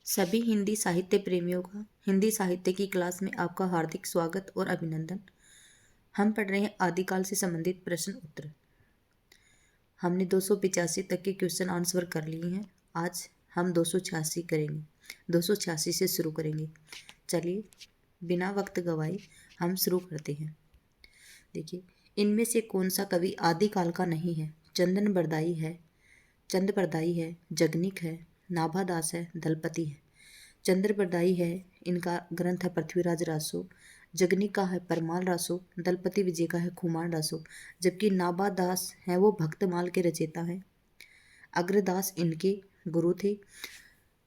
सभी हिंदी साहित्य प्रेमियों का हिंदी साहित्य की क्लास में आपका हार्दिक स्वागत और अभिनंदन। हम पढ़ रहे हैं आदिकाल से संबंधित प्रश्न उत्तर। हमने 285 तक के क्वेश्चन आंसर कर लिए हैं। आज हम 286 करेंगे। 286 से शुरू करेंगे। चलिए बिना वक्त गवाए हम शुरू करते हैं। देखिए, इनमें से कौन सा कवि आदिकाल का नहीं है? चंद बरदाई है, जगनिक है, नाभादास है, दलपति है। चंद्रबरदाई है, इनका ग्रंथ है पृथ्वीराज रासो। जगनिक का है परमाल रासो। दलपति विजय का है खुमान रासो। जबकि नाभादास है वो भक्तमाल के रचयिता हैं। अग्रदास इनके गुरु थे।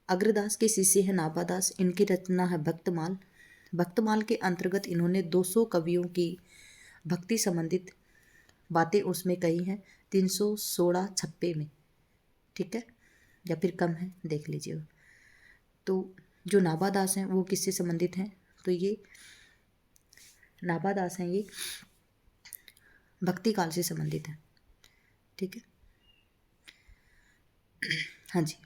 अग्रदास के शिष्य है नाभादास। इनकी रचना है भक्तमाल। भक्तमाल के अंतर्गत इन्होंने 200 कवियों की भक्ति संबंधित बातें उसमें कही हैं 316 छप्पे में। ठीक है, या फिर कम है, देख लीजिए। तो जो नाभादास हैं वो किससे संबंधित हैं? तो ये नाभादास हैं, ये भक्ति काल से संबंधित है। ठीक है, हाँ जी।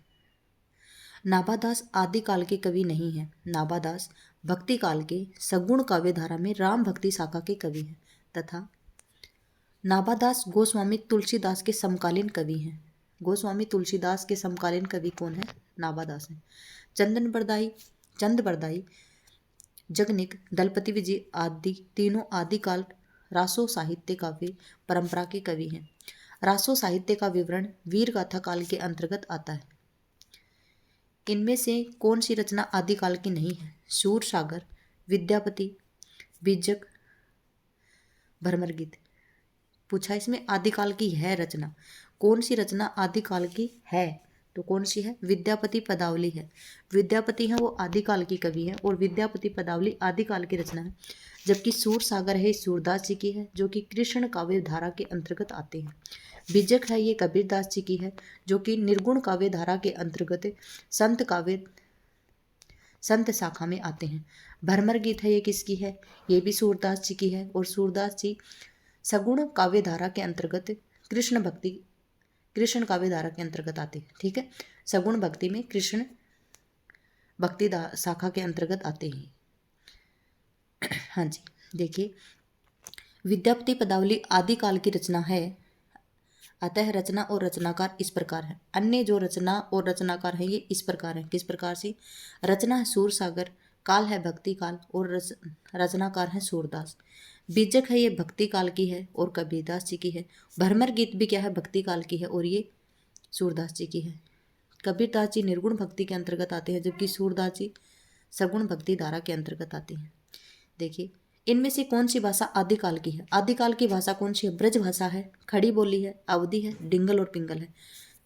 नाभादास आदिकाल के कवि नहीं हैं। नाभादास भक्ति काल के सगुण काव्य धारा में राम भक्ति शाखा के कवि हैं तथा नाभादास गोस्वामी तुलसीदास के समकालीन कवि हैं। गोस्वामी तुलसीदास के समकालीन कवि कौन है? नाभादास हैं। चंद बरदाई, जगनिक, दलपति विजय आदि तीनों आदिकाल रासो साहित्य काव्य परंपरा के कवि हैं। रासो साहित्य का विवरण वीर गाथा काल के अंतर्गत आता है। इनमें से कौन सी रचना आदिकाल की नहीं है? शूर सागर, विद्यापति, बीजक, भ्रमर गीत। पूछा इसमें आदिकाल की है रचना, कौन सी रचना आदिकाल की है? तो कौन सी है? विद्यापति पदावली है। विद्यापति है वो आदिकाल की कवि है और विद्यापति पदावली आदिकाल की रचना है। जबकि सूर सागर है सूरदास जी की है, जो कि कृष्ण काव्य धारा के अंतर्गत आते हैं। बीजक है ये कबीरदास जी की है, जो कि निर्गुण काव्य धारा के अंतर्गत संत शाखा में आते हैं। भ्रमर गीत है ये किसकी है? ये भी सूरदास जी की है और सूरदास जी सगुण काव्य धारा के अंतर्गत कृष्ण काव्य धारा के अंतर्गत आते हैं। ठीक है, सगुण भक्ति में कृष्ण भक्ति शाखा के अंतर्गत आते हैं। हाँ जी, देखिए, विद्यापति पदावली आदिकाल की रचना है। अतः रचना और रचनाकार इस प्रकार है। अन्य जो रचना और रचनाकार हैं ये इस प्रकार हैं। किस प्रकार से? रचना है सूर सागर, काल है भक्ति काल और रचनाकार है सूरदास। बीजक है ये भक्ति काल की है और कबीरदास जी की है। भ्रमर गीत भी क्या है? भक्ति काल की है और ये सूरदास जी की है। कबीरदास जी निर्गुण भक्ति के अंतर्गत आते हैं, जबकि सूरदास जी सगुण भक्ति धारा के अंतर्गत आते हैं। देखिए, इनमें से कौन सी भाषा आदिकाल की है? आदिकाल की भाषा कौन सी है? ब्रज भाषा है, खड़ी बोली है, अवधी है, डिंगल और पिंगल है।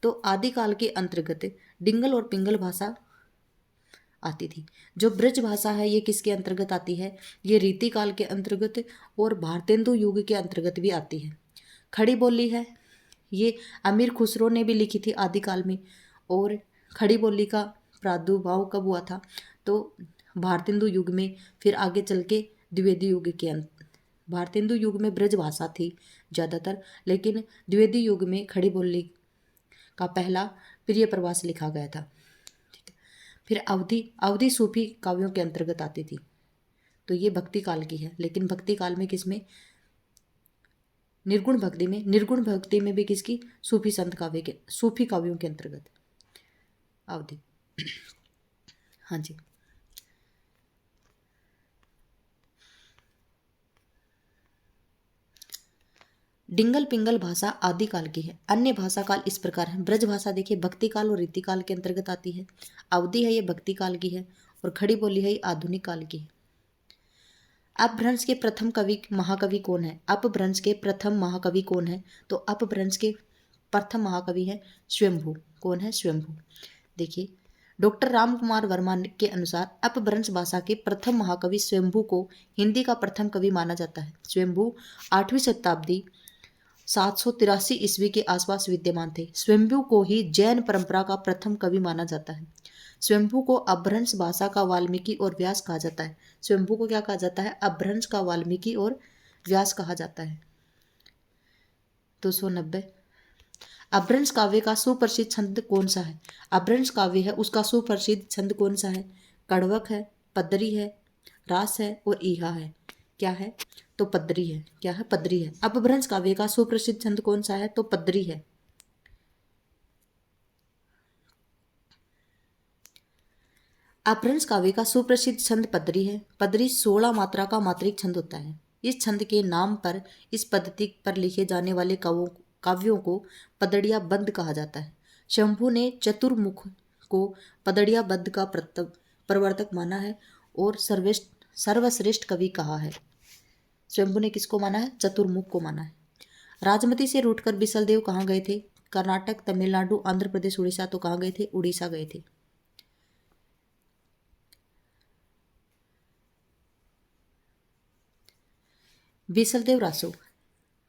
तो आदिकाल के अंतर्गत डिंगल और पिंगल भाषा आती थी। जो ब्रज भाषा है ये किसके अंतर्गत आती है? ये रीतिकाल के अंतर्गत और भारतेंदु युग के अंतर्गत भी आती है। खड़ी बोली है ये अमीर खुसरो ने भी लिखी थी आदिकाल में। और खड़ी बोली का प्रादुर्भाव कब हुआ था? तो भारतेंदु युग में, फिर आगे चल के द्विवेदी युग के अंत। भारतेंदु युग में ब्रज भाषा थी ज़्यादातर, लेकिन द्विवेदी युग में खड़ी बोली का पहला प्रिय प्रवास लिखा गया था। ठीक है, फिर अवधि सूफी काव्यों के अंतर्गत आती थी। तो ये भक्ति काल की है, लेकिन भक्ति काल में किसमें? निर्गुण भक्ति में भी किसकी? सूफी काव्यों के अंतर्गत अवधि। हाँ जी, डिंगल पिंगल भाषा आदिकाल की है। अन्य भाषा काल इस प्रकार है। ब्रज भाषा देखिए भक्ति काल और रीति काल के अंतर्गत आती है। अवधि है ये भक्ति काल की है और खड़ी बोली है ये आधुनिक काल की है। अपभ्रंश के प्रथम महाकवि कौन है? अपभ्रंश के प्रथम महाकवि कौन है? तो अपभ्रंश के प्रथम महाकवि है स्वयंभू। कौन है? स्वयंभू। देखिए, डॉक्टर राम कुमार वर्मा के अनुसार अपभ्रंश भाषा के प्रथम महाकवि स्वयंभू को हिंदी का प्रथम कवि माना जाता है। स्वयंभू 8वीं शताब्दी 783 ईस्वी के आसपास विद्यमान थे। स्वयंभू को ही जैन परंपरा का प्रथम कवि माना जाता है। स्वयंभू को अपभ्रंश भाषा का वाल्मीकि और व्यास कहा जाता है। स्वयंभू को क्या कहा जाता है? अपभ्रंश का वाल्मीकि और व्यास कहा जाता है। 290। अपभ्रंश काव्य का सुप्रसिद्ध छंद कौन सा है? अपभ्रंश काव्य है उसका सुप्रसिद्ध छंद कौन सा है? कड़वक है, पदरी है, रास है और ईहा है। क्या है? तो पदरी है। क्या है? पदरी है। अपभ्रंश काव्य का सुप्रसिद्ध छंद कौन सा है? तो पदरी है। अपभ्रंश काव्य का सुप्रसिद्ध छंद पदरी है। पदरी 16 मात्रा का मात्रिक छंद होता है। इस छंद के नाम पर इस पद्धति पर लिखे जाने वाले काव्यों को पदड़िया बंद कहा जाता है। शंभु ने चतुर्मुख को पदड़िया बंद का प्रवर्तक माना है और सर्वश्रेष्ठ कवि कहा है। शंभु ने किसको माना है? चतुर्मुख को माना है। राजमती से रूठकर बिसलदेव कहाँ गए थे? कर्नाटक, तमिलनाडु, आंध्र प्रदेश, उड़ीसा। तो कहाँ गए थे? उड़ीसा गए थे। बिसलदेव रासो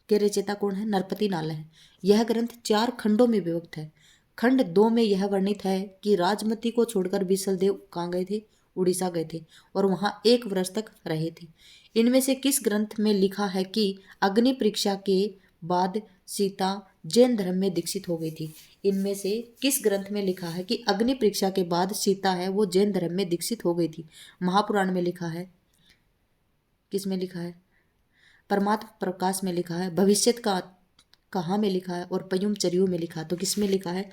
के रचयिता कौन है? नरपति नाल है। यह ग्रंथ 4 खंडों में विभक्त है। खंड 2 में यह वर्णित है कि राजमती को छोड़कर बिसलदेव कहाँ गए थे? उड़ीसा गए थे और वहां 1 वर्ष तक रहे थे। इनमें से किस ग्रंथ में लिखा है कि अग्नि परीक्षा के बाद सीता जैन धर्म में दीक्षित हो गई थी? इनमें से किस ग्रंथ में लिखा है कि अग्नि परीक्षा के बाद सीता है वो जैन धर्म में दीक्षित हो गई थी? महापुराण में लिखा है। किस में लिखा है? परमात्म प्रकाश में लिखा है। भविष्यत का कहाँ में लिखा है? और पयुम चरियू में लिखा है। तो किस में लिखा है?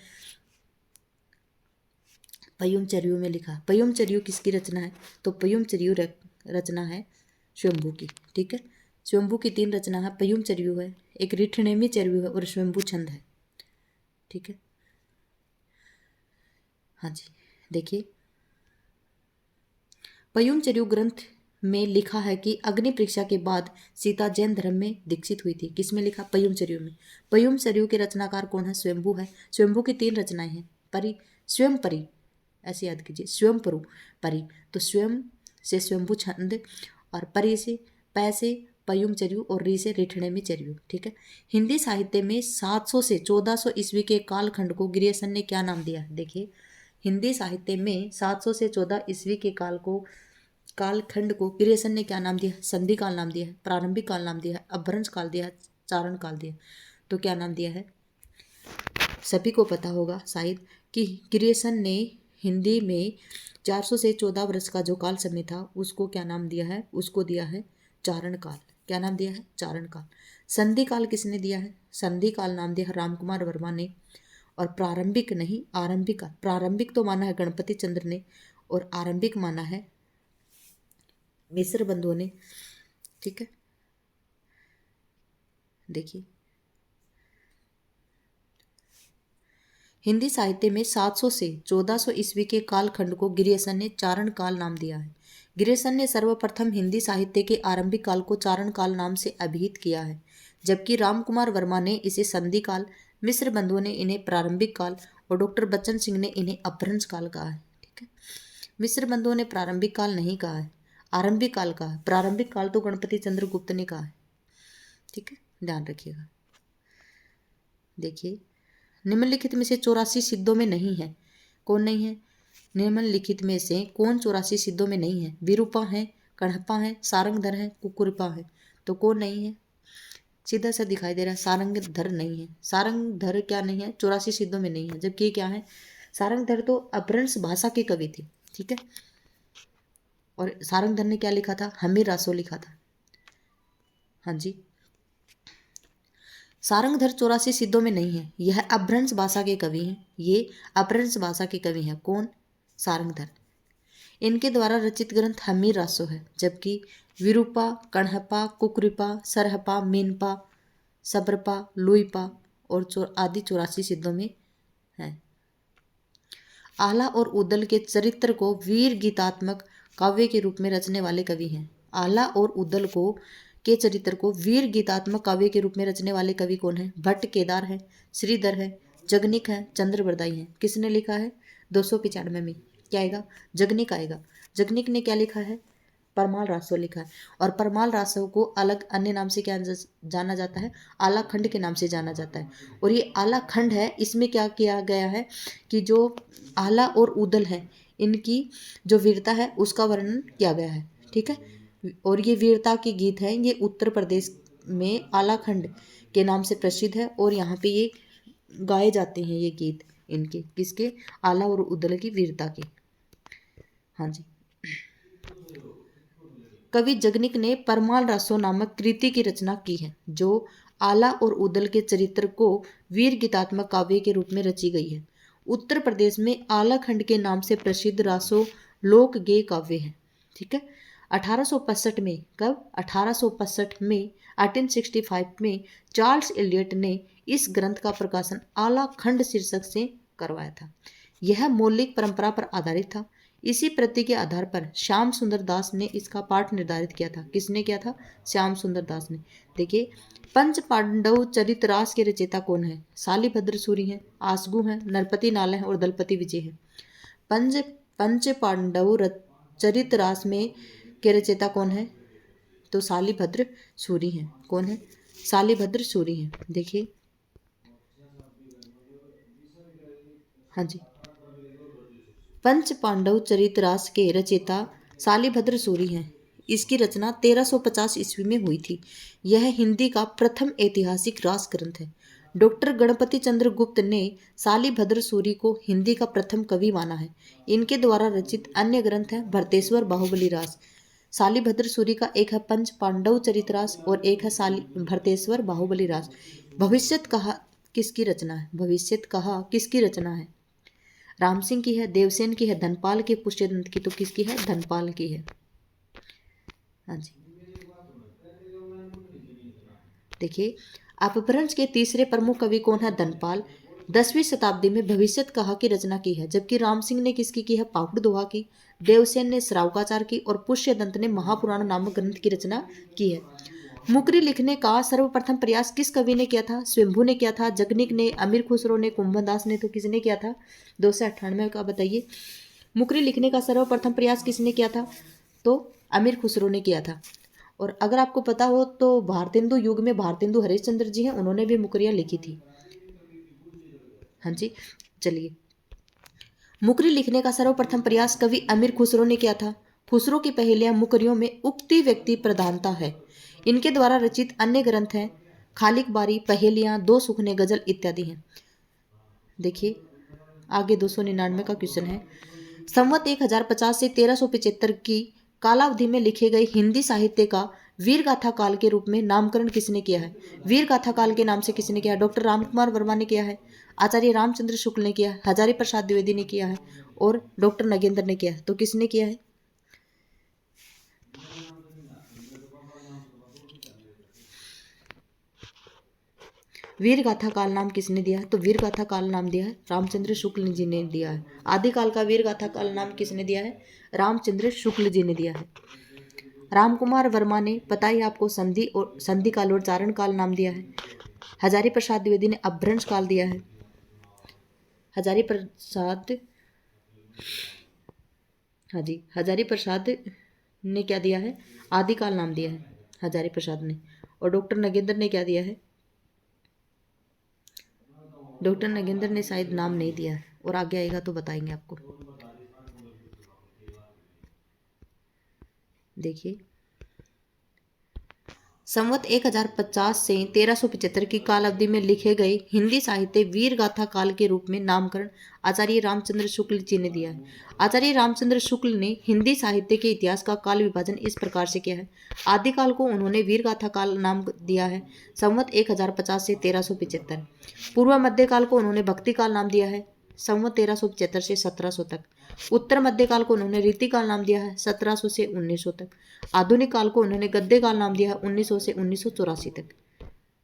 पयुम चरियू में लिखा है। पयुम चरियू किसकी रचना है? तो पयुम चरियू रचना है स्वयंभू की। ठीक है, स्वयंभू की 3 रचना है। पयुम चरियू है, एक रिठनेमी चरियू है और स्वयंभू छंद है। ठीक है, हाँ जी, देखिए पयुम चरियू ग्रंथ में लिखा है कि अग्नि परीक्षा के बाद सीता जैन धर्म में दीक्षित हुई थी। किसमें लिखा? पयुम चरियू में। पयुम चरियू के रचनाकार कौन है? स्वयंभू है। स्वयंभू की 3 रचनाएं हैं। परी, स्वयं परी, ऐसे याद कीजिए, स्वयं परु, परी। तो स्वयं से स्वयंभू छंद और परी से पै से पयुम चरियू और री से रिठनेमी चरियू। ठीक है, हिंदी साहित्य में 700 से 1400 ईस्वी के कालखंड को गिरियसन ने क्या नाम दिया? देखिए, हिंदी साहित्य में 700 से 14 ईस्वी के कालखंड को गिरियसन ने क्या नाम दिया? संधि काल नाम दिया है, प्रारंभिक काल नाम दिया है, अपभ्रंश काल दिया है, चारण काल दिया। तो क्या नाम दिया है? सभी को पता होगा शायद कि गिरियसन ने हिंदी में 400 से 14 वर्ष का जो काल समय था उसको क्या नाम दिया है? उसको दिया है चारण काल। क्या नाम दिया है? चारण काल। संधि काल किसने दिया है? संधि काल नाम दिया है रामकुमार वर्मा ने। और प्रारंभिक नहीं, आरंभिक काल। प्रारंभिक तो माना है गणपति चंद्र ने और आरंभिक माना है मिस्र बंधुओं ने। ठीक है, देखिए हिंदी साहित्य में 700 से 1400 ईस्वी के कालखंड को गिरियसन ने चारण काल नाम दिया है। गिरियसन ने सर्वप्रथम हिंदी साहित्य के आरंभिक काल को चारण काल नाम से अभिहित किया है, जबकि रामकुमार वर्मा ने इसे संधि काल, मिस्र बंधुओं ने इन्हें प्रारंभिक काल और डॉक्टर बच्चन सिंह ने इन्हें अपभ्रंश काल कहा है। ठीक है, मिस्र बंधुओं ने प्रारंभिक काल नहीं कहा है, आरंभिक काल कहा है। प्रारंभिक काल तो गणपति चंद्रगुप्त ने कहा है। ठीक है, ध्यान रखिएगा। देखिए, निम्नलिखित में से 84 सिद्धों में नहीं है। कौन नहीं है? निम्नलिखित में से कौन 84 सिद्धों में नहीं है? विरूपा है, कणप्पा है, सारंगधर है, कुकुरपा है। तो कौन नहीं है? सीधा सा दिखाई दे रहा है, सारंगधर नहीं है। सारंगधर क्या नहीं है? 84 सिद्धों में नहीं है। जबकि ये क्या है? सारंगधर तो अपभ्रंश भाषा के कवि थे। ठीक है, और सारंगधर ने क्या लिखा था? हमीर रासो लिखा था। हाँ जी, सारंगधर 84 सिद्धों में नहीं है। यह अपभ्रंश भाषा के कवि हैं। ये अपभ्रंश भाषा के कवि हैं। कौन? सारंगधर। इनके द्वारा रचित ग्रंथ हमीर रासो है, जबकि विरूपा, कणहपा, कुकरिपा, सरहपा, मीनपा, सब्रपा, लुईपा और आदि 84 सिद्धों में है। आला और उदल के चरित्र को वीर गीतात्मक काव्य के रूप में रचने वाले कवि हैं। आला और उदल के चरित्र को वीर गीतात्मक काव्य के रूप में रचने वाले कवि कौन है? भट्ट केदार है, श्रीधर है, जगनिक है, चंद्रबरदाई है। किसने लिखा है? 295 में। क्या आएगा? जगनिक आएगा। जगनिक ने क्या लिखा है? परमाल रासो लिखा है। और परमाल रासो को अलग अन्य नाम से क्या जाना जाता है? आला खंड के नाम से जाना जाता है। और ये आला खंड है, इसमें क्या किया गया है कि जो आला और उदल है इनकी जो वीरता है उसका वर्णन किया गया है। ठीक है, और ये वीरता के गीत हैं। ये उत्तर प्रदेश में आलाखंड के नाम से प्रसिद्ध है और यहाँ पे ये गाए जाते हैं ये गीत इनके, किसके, आला और उदल की वीरता के। हाँ जी। कवि जगनिक ने परमाल रासो नामक कृति की रचना की है, जो आला और उदल के चरित्र को वीर गीतात्मक काव्य के रूप में रची गई है। उत्तर प्रदेश में आला खंड के नाम से प्रसिद्ध रासो लोक गेय काव्य है। ठीक है। 1865 में, कब, 1865 में, 1865 में चार्ल्स एलियट ने इस ग्रंथ का प्रकाशन आला खंड शीर्षक से करवाया था। यह मौलिक परंपरा पर आधारित था। इसी प्रति के आधार पर श्याम सुंदर दास ने इसका पाठ निर्धारित किया था। किसने किया था? श्याम सुंदर दास ने। देखिए, पंच पांडव चरितरास के रचयिता कौन है? शालिभद्र सूरी हैं, आसगु हैं, नरपति नाल हैं और दलपति विजय हैं। पंच पंच पांडव चरितरास में के रचयिता कौन है? तो शालिभद्र सूरी हैं। कौन है? शालिभद्र सूरी हैं। देखिए, हाँ जी, पंच पांडव चरितरास के रचयिता शालिभद्र सूरी हैं। इसकी रचना 1350 ईस्वी में हुई थी। यह हिंदी का प्रथम ऐतिहासिक रास ग्रंथ है। डॉक्टर गणपति चंद्र गुप्त ने शालिभद्र सूरी को हिंदी का प्रथम कवि माना है। इनके द्वारा रचित अन्य ग्रंथ है भरतेश्वर बाहुबली रास। शालिभद्र सूरी का एक है पंच पांडव चरितरास और एक है भरतेश्वर बाहुबली रास। भविष्यत कहा किसकी रचना है? भविष्यत कहा किसकी रचना है? राम सिंह की है, देवसेन की है, धनपाल की, पुष्यदंत की। तो किसकी है? धनपाल की है। हाँ जी। देखिए, अपभ्रंश के तीसरे प्रमुख कवि कौन है? धनपाल। 10वीं शताब्दी में भविष्यत कहा की रचना की है, जबकि राम सिंह ने किसकी की है? पाहुड़ दोहा की। देवसेन ने श्रावकाचार की और पुष्यदंत ने महापुराण नामक ग्रंथ की रचना की है। मुकरी लिखने का सर्वप्रथम प्रयास किस कवि ने किया था? स्वयंभू ने किया था, जगनिक ने, अमीर खुसरो ने, कुंभनदास ने। तो किसने किया था? 298 का बताइए। मुकरी लिखने का सर्वप्रथम प्रयास किसने किया था? तो अमीर खुसरो ने किया था। और अगर आपको पता हो तो भारतेंदु युग में भारतेंदु हरिश्चंद्र जी हैं, उन्होंने भी मुकरियाँ लिखी थी। हाँ जी। चलिए, मुकरी लिखने का सर्वप्रथम प्रयास कवि अमीर खुसरो ने किया था। खुसरो की पहेलियां मुकरियों में उक्ति व्यक्ति प्रधानता है। इनके द्वारा रचित अन्य ग्रंथ हैं खालिक बारी, पहेलियां, दो सुखने, गजल इत्यादि हैं। देखिए, आगे 299 का क्वेश्चन है। संवत 1050 से 1375 की कालावधि में लिखे गए हिंदी साहित्य का वीर गाथा काल के रूप में नामकरण किसने किया है? वीर गाथा काल के नाम से किसने किया है? डॉक्टर रामकुमार वर्मा ने किया है, आचार्य रामचंद्र शुक्ल ने किया है, हजारी प्रसाद द्विवेदी ने किया है और डॉक्टर नगेंद्र ने किया है। तो किसने किया है? वीर गाथा काल नाम किसने दिया है? तो वीर गाथा काल नाम दिया है रामचंद्र शुक्ल जी ने दिया है। आदिकाल का वीर गाथा काल नाम किसने दिया है? रामचंद्र शुक्ल जी ने दिया है। रामकुमार वर्मा ने, पता ही आपको, संधि और संधि काल और चारण काल नाम दिया है। हजारी प्रसाद द्विवेदी ने अपभ्रंश काल दिया है। हजारी प्रसाद, हाँ जी, हजारी प्रसाद ने क्या दिया है? आदिकाल नाम दिया है हजारी प्रसाद ने। और डॉक्टर नगेंद्र ने क्या दिया है? डॉक्टर नगेंद्र ने शायद नाम नहीं दिया है, और आगे आएगा तो बताएंगे आपको। देखिए, संवत 1050 से 1375 की काल अवधि में लिखे गए हिंदी साहित्य वीर गाथा काल के रूप में नामकरण आचार्य रामचंद्र शुक्ल जी ने दिया है। आचार्य रामचंद्र शुक्ल ने हिंदी साहित्य के इतिहास का काल विभाजन इस प्रकार से किया है। आदिकाल को उन्होंने वीर गाथा काल नाम दिया है, संवत 1050 से 1375। पूर्व मध्यकाल को उन्होंने भक्ति काल नाम दिया है, संवत 1375 से 1700 तक। उत्तर मध्यकाल को उन्होंने रीतिकाल नाम दिया है, 1700 से 1900 तक। आधुनिक काल को उन्होंने गद्य काल नाम दिया है, 1900 से 1984 तक।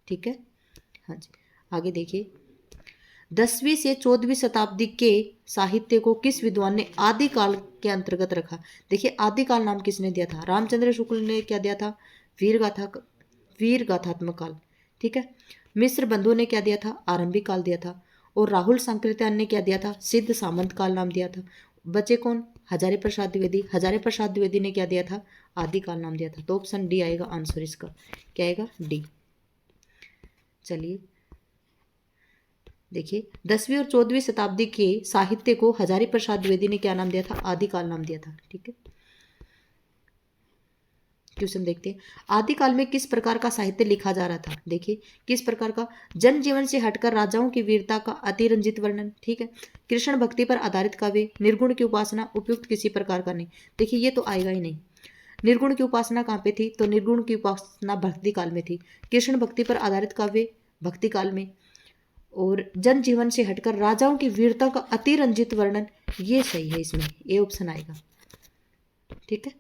ठीक है। हाँ जी, आगे देखिए। 10वीं से 14वीं शताब्दी के साहित्य को किस विद्वान ने आदिकाल के अंतर्गत रखा? देखिए, आदिकाल नाम किसने दिया था? रामचंद्र शुक्ल ने क्या दिया था? वीर गाथात्मक काल। ठीक है। मिश्र बंधु ने क्या दिया था? आरंभिक काल दिया था। और राहुल संकृत्यान ने क्या दिया था? सिद्ध सामंत काल नाम दिया था। बचे कौन? हजारी प्रसाद द्विवेदी। हजारी प्रसाद द्विवेदी ने क्या दिया था? आदिकाल नाम दिया था। तो ऑप्शन डी आएगा आंसर इसका। क्या आएगा? डी। चलिए, देखिए, 10वीं और 14वीं शताब्दी के साहित्य को हजारी प्रसाद द्विवेदी ने क्या नाम दिया था? आदिकाल नाम दिया था। ठीक है। क्वेश्चन देखते हैं। आदिकाल में किस प्रकार का साहित्य लिखा जा रहा था? देखिए किस प्रकार का, जन जीवन से हटकर राजाओं की वीरता का अतिरंजित वर्णन, ठीक है। कृष्ण भक्ति पर आधारित काव्य, निर्गुण की उपासना, उपयुक्त किसी प्रकार का नहीं। देखिए ये तो आएगा ही नहीं। निर्गुण की उपासना कहाँ पे थी? तो निर्गुण की उपासना भक्ति काल में थी। कृष्ण भक्ति पर आधारित काव्य भक्ति काल में, और जन जीवन से हटकर राजाओं की वीरता का अतिरंजित वर्णन, ये सही है, इसमें ए ऑप्शन आएगा, ठीक है,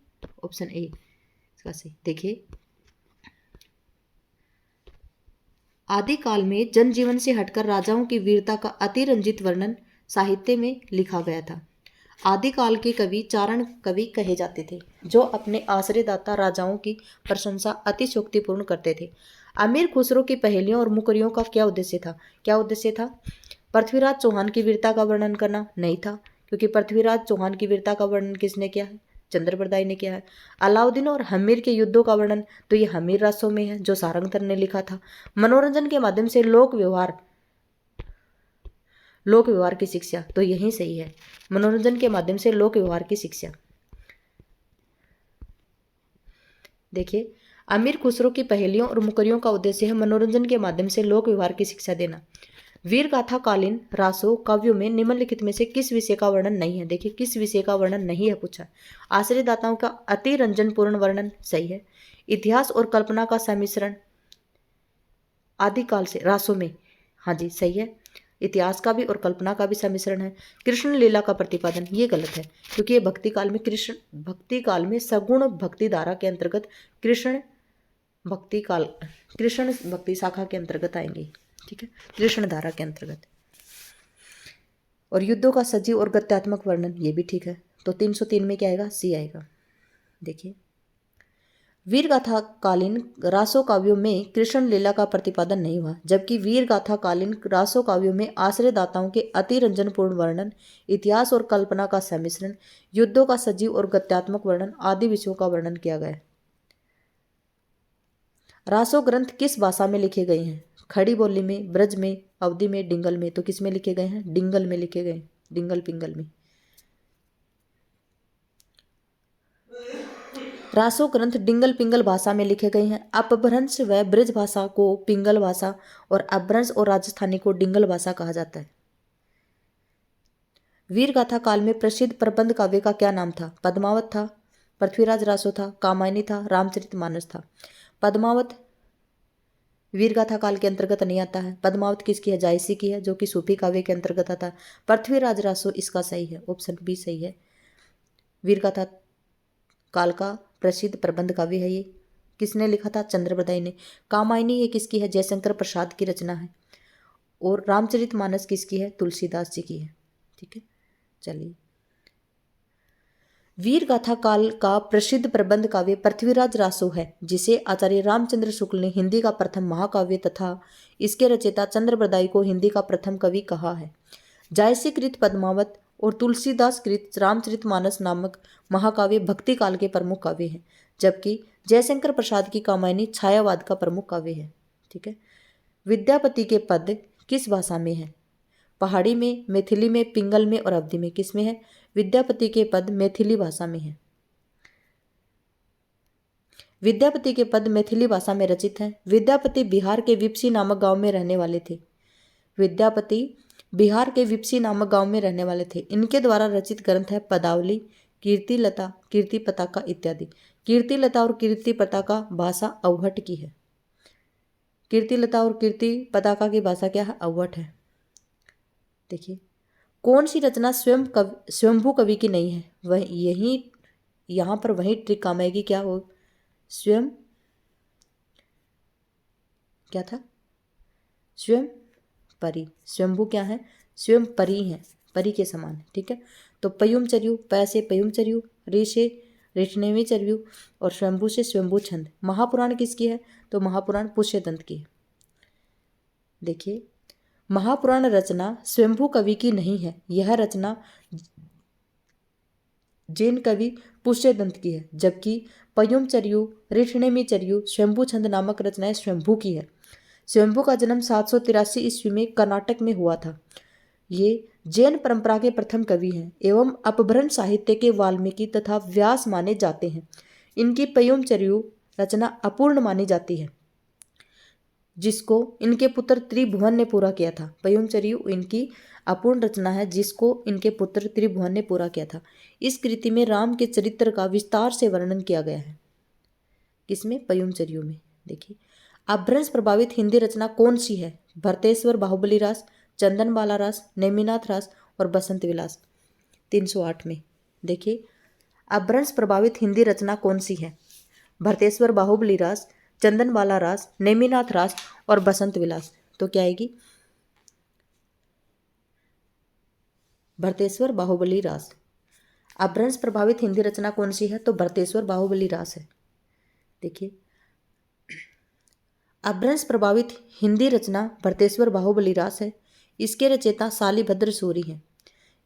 ऑप्शन ए इसका सही। देखिए आदिकाल में जनजीवन से हटकर राजाओं की वीरता का अतिरंजित वर्णन साहित्य में लिखा गया था। आदिकाल के कवि चारण कवि कहे जाते थे, जो अपने आश्रयदाता राजाओं की प्रशंसा अतिशोक्तिपूर्ण करते थे। अमीर खुसरो की पहेलियों और मुकरियों का क्या उद्देश्य था? क्या उद्देश्य था? पृथ्वीराज चौहान की वीरता का वर्णन करना नहीं था, क्योंकि पृथ्वीराज चौहान की वीरता का वर्णन किसने किया है? चंद्रप्रदाय ने किया है। अलाउद्दीन और हमीर के युद्धों का वर्णन तो ये हमीर रासों में है, जो सारंगधर ने लिखा था। मनोरंजन के माध्यम से लोक व्यवहार की शिक्षा तो यही सही है, मनोरंजन के माध्यम से लोक व्यवहार की शिक्षा। देखिए अमीर खुसरो की पहेलियों और मुकरियों का उद्देश्य है मनोरंजन के माध्यम से लोक व्यवहार की शिक्षा देना। वीर गाथा कालीन रासों काव्यों में निम्नलिखित में से किस विषय का वर्णन नहीं है? देखिए किस विषय का वर्णन नहीं है पूछा। आश्रयदाताओं का अतिरंजनपूर्ण वर्णन सही है। इतिहास और कल्पना का सम्मिश्रण आदिकाल से रासों में, हाँ जी सही है। इतिहास का भी और कल्पना का भी सम्मिश्रण है। कृष्ण लीला का प्रतिपादन ये गलत है, क्योंकि ये भक्ति काल में सगुण भक्ति धारा के अंतर्गत कृष्ण भक्ति शाखा के अंतर्गत आएंगे, ठीक है, कृष्ण धारा के अंतर्गत। और युद्धों का सजीव और गत्यात्मक वर्णन ये भी ठीक है। तो 303 में क्या आएगा? सी आएगा। देखिए वीर गाथा कालीन रासो काव्यों में कृष्ण लीला का प्रतिपादन नहीं हुआ, जबकि वीर गाथा कालीन रासो काव्यों में आश्रयदाताओं के अतिरंजनपूर्ण वर्णन, इतिहास और कल्पना का सम्मिश्रण, युद्धों का सजीव और गत्यात्मक वर्णन आदि विषयों का वर्णन किया गया है। रासो ग्रंथ किस भाषा में लिखे गए हैं? खड़ी बोली में, ब्रज में, अवधी में, डिंगल में। तो किस में लिखे गए हैं? डिंगल में लिखे गए, डिंगल पिंगल में। रासो ग्रंथ डिंगल पिंगल भाषा में लिखे गए हैं। अपभ्रंश व ब्रज भाषा को पिंगल भाषा और अपभ्रंश और राजस्थानी को डिंगल भाषा कहा जाता है। वीर गाथा काल में प्रसिद्ध प्रबंध काव्य का क्या नाम था? पद्मावत था, पृथ्वीराज रासो था, कामायनी था, रामचरितमानस था। पद्मावत वीर गाथा काल के अंतर्गत नहीं आता है। पद्मावत किसकी है? जायसी की है, जो कि सूफी काव्य के अंतर्गत आता है। पृथ्वीराज रासो इसका सही है, ऑप्शन बी सही है। वीर गाथा काल का प्रसिद्ध प्रबंध काव्य है ये। किसने लिखा था? चंद्रप्रदाय ने। कामायनी ये किसकी है? जयशंकर प्रसाद की रचना है। और रामचरितमानस किसकी है? तुलसीदास जी की है, ठीक है। चलिए वीर गाथा काल का प्रसिद्ध प्रबंध काव्य पृथ्वीराज रासो है, जिसे आचार्य रामचंद्र शुक्ल ने हिंदी का प्रथम महाकाव्य तथा इसके रचयिता चंद्रप्रदाय को हिंदी का प्रथम कवि कहा है। जायसी कृत पद्मावत और तुलसीदास कृत रामचरितमानस नामक महाकाव्य भक्ति काल के प्रमुख काव्य हैं, जबकि जयशंकर प्रसाद की कामायनी छायावाद का प्रमुख काव्य है, ठीक है। विद्यापति के पद किस भाषा में है? पहाड़ी में, मैथिली में, पिंगल में और अवधी में। किस में है? विद्यापति के पद मैथिली भाषा में है। विद्यापति के पद मैथिली भाषा में रचित हैं। विद्यापति बिहार के विपसी नामक गांव में रहने वाले थे। विद्यापति बिहार के विपसी नामक गांव में रहने वाले थे। इनके द्वारा रचित ग्रंथ है पदावली, कीर्तिलता, कीर्ति पताका इत्यादि। कीर्तिलता और कीर्ति पताका भाषा अवहट की है। कीर्तिलता और कीर्ति पताका की भाषा क्या है? अवहट है। देखिए कौन सी रचना स्वयंभू कवि की नहीं है? वह यही यहाँ पर वही ट्रिक काम आएगी। क्या हो? स्वयं क्या था? स्वयं परी। स्वयंभू क्या है? स्वयं परी है, परी के समान है, ठीक है। तो पयुम चर्यु, प से पयुम चर्यु, रे से रेठनेवी चर्यु और स्वयंभू से स्वयंभू छंद। महापुराण किसकी है? तो महापुराण पुष्यदंत की है। देखिए महापुराण रचना स्वयंभू कवि की नहीं है। यह रचना जैन कवि पुष्यदंत की है, जबकि पयुम चर्यु, रेठनेमी चर्यु, स्वयंभू छंद नामक रचनाएं स्वयंभू की है। स्वयंभू का जन्म 783 ईस्वी में कर्नाटक में हुआ था। ये जैन परंपरा के प्रथम कवि हैं एवं अपभ्रंश साहित्य के वाल्मीकि तथा व्यास माने जाते हैं। इनकी पयुमचर्यु रचना अपूर्ण मानी जाती है, जिसको इनके पुत्र त्रिभुवन ने पूरा किया था। पयुमचर्यु इनकी अपूर्ण रचना है जिसको इनके पुत्र त्रिभुवन ने पूरा किया था। इस कृति में राम के चरित्र का विस्तार से वर्णन किया गया है। किसमें? पयुमचर्यु में। देखिए, अपभ्रंश प्रभावित हिंदी रचना कौन सी है? भरतेश्वर बाहुबली रास, चंदनबाला रास, नेमिनाथ रास और बसंत विलास। 308 में देखिए, अपभ्रंश प्रभावित हिंदी रचना कौन सी है? भरतेश्वर बाहुबली रास, चंदनबाला रास, नेमिनाथ रास और बसंत विलास। तो क्या आएगी? भरतेश्वर बाहुबली रास। अपभ्रंश प्रभावित हिंदी रचना कौन सी है? तो भरतेश्वर बाहुबली रास है। देखिए, अपभ्रंश प्रभावित हिंदी रचना भरतेश्वर बाहुबली रास है। इसके रचयिता शालिभद्र सूरी हैं।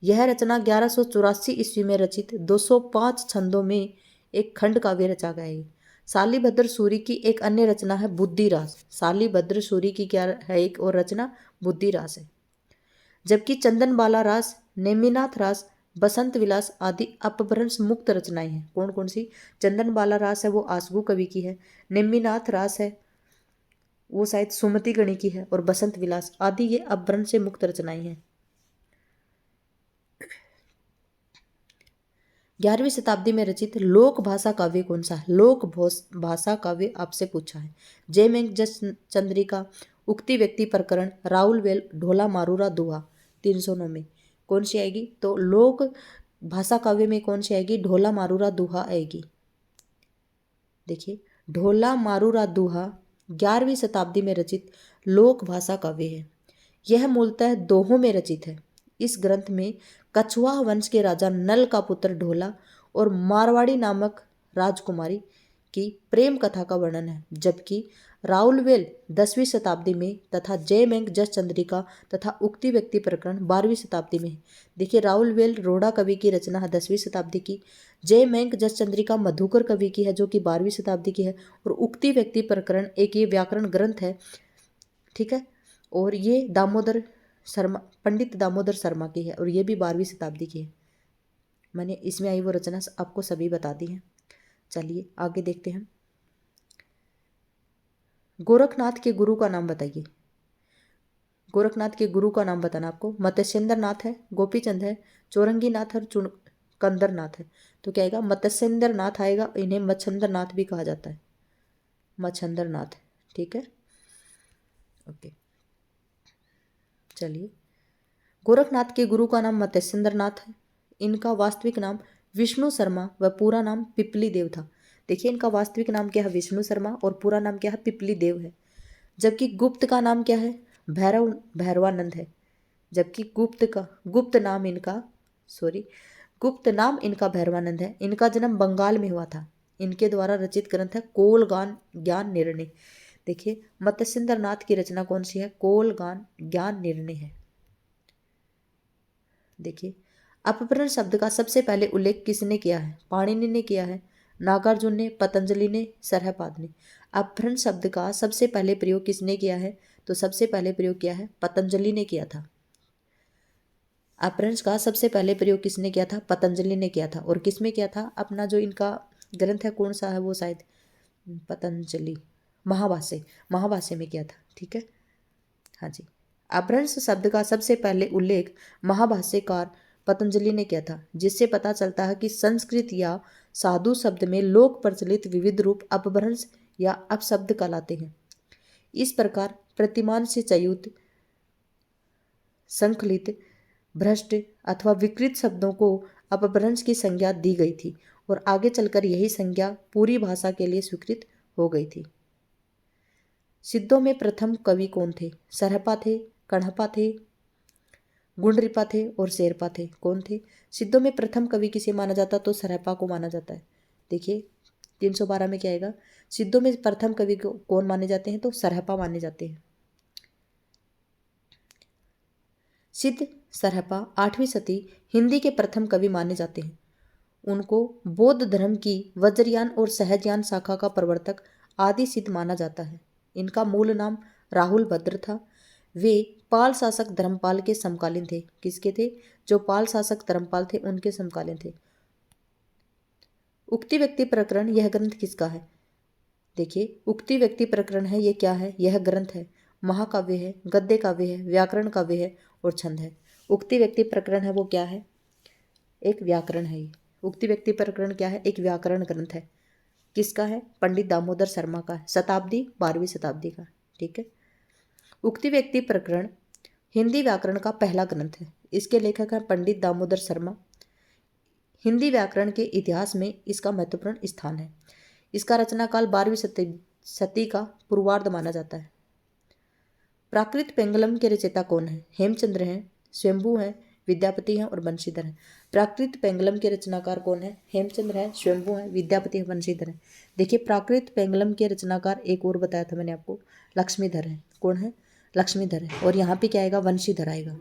यह रचना 1184 ईस्वी में रचित 205 छंदों में एक खंड काव्य रचा गया है। शालिभद्र सूरी की एक अन्य रचना है बुद्धि रास। शालिभद्र सूरी की क्या है एक और रचना? बुद्धि रास है। जबकि चंदनबाला रास, नेमिनाथ रास, बसंत विलास आदि अपभ्रंश मुक्त रचनाएं हैं। कौन कौन सी? चंदनबाला रास है वो आसगु कवि की है, नेमिनाथ रास है वो शायद सुमति गणी की है, और बसंत विलास आदि ये अपभ्रंश से मुक्त रचनाएं हैं। 11वीं शताब्दी में रचित लोक भाषा काव्य कौन सा है? लोक भाषा काव्य आपसे पूछा है। जयमेघ जस चंद्रिका, उक्ति व्यक्ति प्रकरण, राउल वेल, ढोला मारूरा दुहा। 309 में कौन सी आएगी? तो लोक भाषा काव्य में कौन सी आएगी? ढोला मारूरा दुहा आएगी। देखिए, ढोला मारूरा दुहा 11वीं शताब्दी में रचित लोक भाषा काव्य है। यह मूलतः दोहों में रचित है। इस ग्रंथ में कछुआ वंश के राजा नल का पुत्र ढोला और मारवाड़ी नामक राजकुमारी की प्रेम कथा का वर्णन है, जबकि राउलवेल 10वीं शताब्दी में तथा जयमेघ जस चंद्रिका तथा उक्ति व्यक्ति प्रकरण 12वीं शताब्दी में है। देखिए, राउलवेल रोड़ा कवि की रचना है 10वीं शताब्दी की, जयमेघ जस चंद्रिका मधुकर कवि की है जो कि 12वीं शताब्दी की है, और उक्ति व्यक्ति प्रकरण एक ये व्याकरण ग्रंथ है, ठीक है, और ये दामोदर शर्मा, पंडित दामोदर शर्मा की है, और ये भी 12वीं शताब्दी की है। मैंने इसमें आई वो रचना आपको सभी बता दी है। चलिए आगे देखते हैं। गोरखनाथ के गुरु का नाम बताइए। गोरखनाथ के गुरु का नाम बताना आपको। मत्स्येंद्र नाथ है, गोपीचंद है, चौरंगी नाथ और चुकंदर नाथ है। तो क्या आएगा? मत्स्येंद्र नाथ आएगा। इन्हें मच्छंदर नाथ भी कहा जाता है, मच्छंदर नाथ। ठीक है, ओके। चलिए, गोरखनाथ के गुरु का नाम मत्स्येंद्र नाथ है। इनका वास्तविक नाम विष्णु शर्मा व पूरा नाम पिपली देव था। देखिए, इनका वास्तविक नाम क्या है? विष्णु शर्मा, और पूरा नाम क्या है? पिपली देव है। जबकि गुप्त का नाम क्या है? भैरवानंद है। जबकि गुप्त नाम इनका भैरवानंद है। इनका जन्म बंगाल में हुआ था। इनके द्वारा रचित ग्रंथ है कोलगान ज्ञान निर्णय। देखिए, मत्स्येंद्र नाथ की रचना कौन सी है? कोलगान ज्ञान निर्णय है। देखिए, अपभ्रंश शब्द का सबसे पहले उल्लेख किसने किया है? पाणिनि ने किया है, नागार्जुन ने, पतंजलि ने, सरहपाद ने। अपभ्रंश शब्द का सबसे पहले प्रयोग किसने किया है? तो सबसे पहले प्रयोग किया है पतंजलि ने किया था। अपभ्रंश का सबसे पहले प्रयोग किसने किया था? पतंजलि ने किया था। और किसमें किया था? अपना जो इनका ग्रंथ है कौन सा है वो? शायद पतंजलि महाभाष्य में किया था। ठीक है, हाँ जी। अपभ्रंश शब्द का सबसे पहले उल्लेख महाभाष्यकार पतंजलि ने किया था, जिससे पता चलता है कि संस्कृत या साधु शब्द में लोक प्रचलित विविध रूप अपभ्रंश या अपशब्द कहलाते हैं। इस प्रकार प्रतिमान से च्युत, संकलित, भ्रष्ट अथवा विकृत शब्दों को अपभ्रंश की संज्ञा दी गई थी, और आगे चलकर यही संज्ञा पूरी भाषा के लिए स्वीकृत हो गई थी। सिद्धों में प्रथम कवि कौन थे? सरहपा थे, कण्हपा थे, गुंडरिपा थे और शेरपा थे। कौन थे? सिद्धों में प्रथम कवि किसे माना जाता? तो सरहपा को माना जाता है। देखिए, 312 में क्या आएगा? सिद्धों में प्रथम कवि कौन माने जाते हैं? तो सरहपा माने जाते हैं। सिद्ध सरहपा 8वीं सदी हिंदी के प्रथम कवि माने जाते हैं। उनको बौद्ध धर्म की वज्रयान और सहजयान शाखा का प्रवर्तक आदि सिद्ध माना जाता है। इनका मूल नाम राहुल भद्र था। वे पाल शासक धर्मपाल के समकालीन थे। किसके थे? जो पाल शासक धर्मपाल थे उनके समकालीन थे। उक्ति व्यक्ति प्रकरण, यह ग्रंथ किसका है? देखिए, उक्ति व्यक्ति प्रकरण है, ये क्या है? यह ग्रंथ है, महाकाव्य है, गद्य काव्य है, व्याकरण काव्य है और छंद है। उक्ति व्यक्ति प्रकरण है वो क्या है? एक व्याकरण है। ये उक्ति व्यक्ति प्रकरण क्या है? एक व्याकरण ग्रंथ है। किसका है? पंडित दामोदर शर्मा का है, शताब्दी 12वीं शताब्दी का। ठीक है। उक्ति व्यक्ति प्रकरण हिंदी व्याकरण का पहला ग्रंथ है। इसके लेखक हैं पंडित दामोदर शर्मा। हिंदी व्याकरण के इतिहास में इसका महत्वपूर्ण स्थान है। इसका रचनाकाल 12वीं सदी का पूर्वार्ध माना जाता है। प्राकृत पेंगलम के रचयिता कौन है? हेमचंद्र हैं, स्वयंभू हैं, विद्यापति हैं और बंशीधर हैं। प्राकृत पेंगलम के रचनाकार कौन है? हेमचंद्र हैं, स्वयंभू हैं, विद्यापति हैं, बंशीधर हैं। देखिए, प्राकृत पेंगलम के रचनाकार एक और बताया था मैंने आपको, लक्ष्मीधर हैं। कौन है? लक्ष्मीधर है। और यहाँ पे क्या आएगा? वंशीधर आएगा।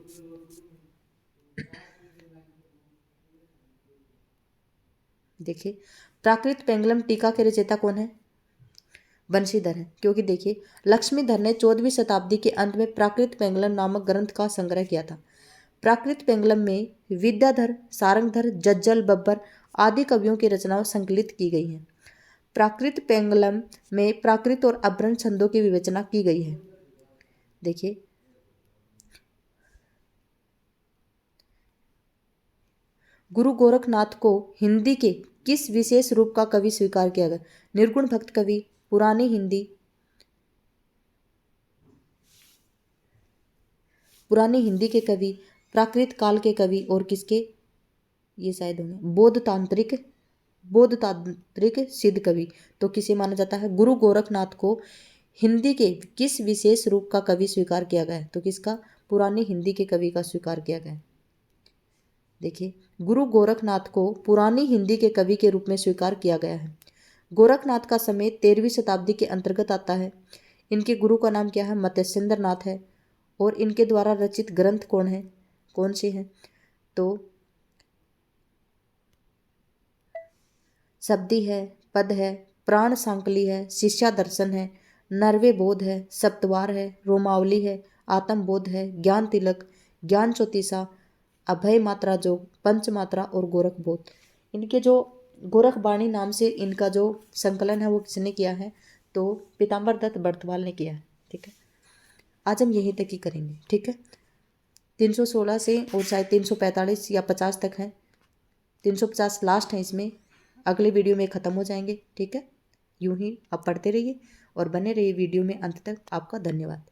देखिए, प्राकृत पेंगलम टीका के रचयिता कौन है? बंशीधर है। क्योंकि देखिए, लक्ष्मीधर ने 14वीं शताब्दी के अंत में प्राकृत पेंगलम नामक ग्रंथ का संग्रह किया था। प्राकृत पेंगलम में विद्याधर, सारंगधर, जज्जल, बब्बर आदि कवियों की रचनाएं संकलित की गई हैं। प्राकृत पेंगलम में प्राकृत और अभ्रंश छंदों की विवेचना की गई है। देखिए, गुरु गोरखनाथ को हिंदी के किस विशेष रूप का कवि स्वीकार किया गया? निर्गुण भक्त कवि, पुरानी हिंदी के कवि, प्राकृत काल के कवि और किसके? ये शायद होंगे बौद्ध तांत्रिक सिद्ध कवि। तो किसे माना जाता है? गुरु गोरखनाथ को हिंदी के किस विशेष रूप का कवि स्वीकार किया गया है? तो किसका? पुरानी हिंदी के कवि का स्वीकार किया गया है। देखिए, गुरु गोरखनाथ को पुरानी हिंदी के कवि के रूप में स्वीकार किया गया है। गोरखनाथ का समय 13वीं शताब्दी के अंतर्गत आता है। इनके गुरु का नाम क्या है? मत्स्येंद्र नाथ है। और इनके द्वारा रचित ग्रंथ कौन से हैं? तो शब्दी है, पद है, प्राण सांकली है, शिष्या दर्शन है, नरवे बोध है, सप्तवार है, रोमावली है, आत्म बोध है, ज्ञान तिलक, ज्ञान चौतीसा, अभय मात्रा जोग, पंच मात्रा और गोरख बोध। इनके जो गोरखबाणी नाम से इनका जो संकलन है वो किसने किया है? तो पीताम्बर दत्त बर्तवाल ने किया है। ठीक है। आज हम यहीं तक ही करेंगे। ठीक है। 316 से और शायद 345 या 50 तक है। 350 लास्ट है इसमें। अगले वीडियो में ख़त्म हो जाएंगे। ठीक है। यूं ही आप पढ़ते रहिए और बने रहिए वीडियो में अंत तक। आपका धन्यवाद।